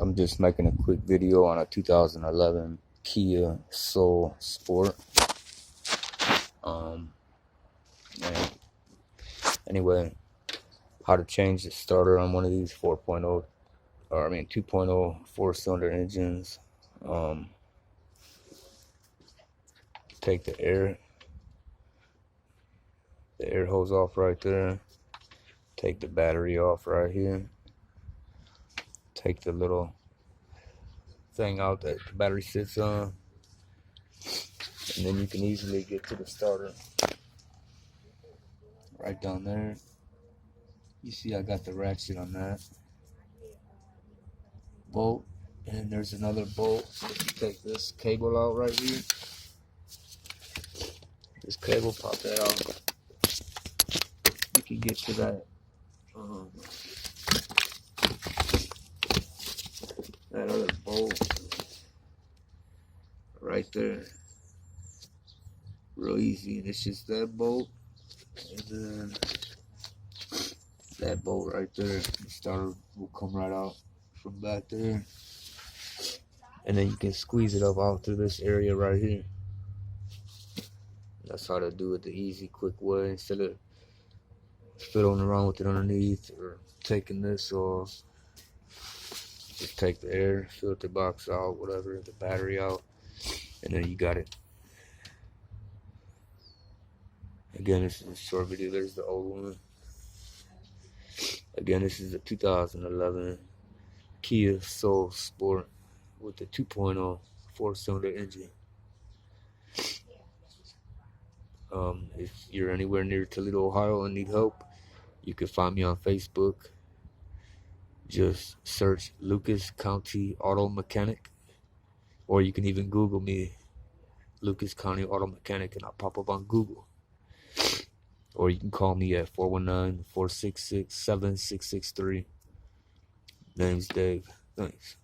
I'm just making a quick video on a 2011 Kia Soul Sport. And anyway, how to change the starter on one of these 2.0 4-cylinder engines. Take the air hose off right there. Take the battery off right here. Take the little thing out that the battery sits on, and then you can easily get to the starter right down there. You see I got the ratchet on that bolt, and there's another bolt. So if you take this cable out right here, this cable, pop that out, you can get to that that other bolt right there, real easy. And it's just that bolt, and then that bolt right there. The starter will come right out from back there, and then you can squeeze it up out through this area right here. That's how to do it the easy, quick way, instead of fiddling around with it underneath or taking this off. Just take the air filter box out, whatever, the battery out, and then you got it. Again, this is a short video. There's the old one. Again, this is a 2011 Kia Soul Sport with the 2.0 4-cylinder engine. If you're anywhere near Toledo, Ohio and need help, you can find me on Facebook. Just search Lucas County Auto Mechanic, or you can even Google me, Lucas County Auto Mechanic, and I'll pop up on Google. Or you can call me at 419-466-7663. Name's Dave. Thanks.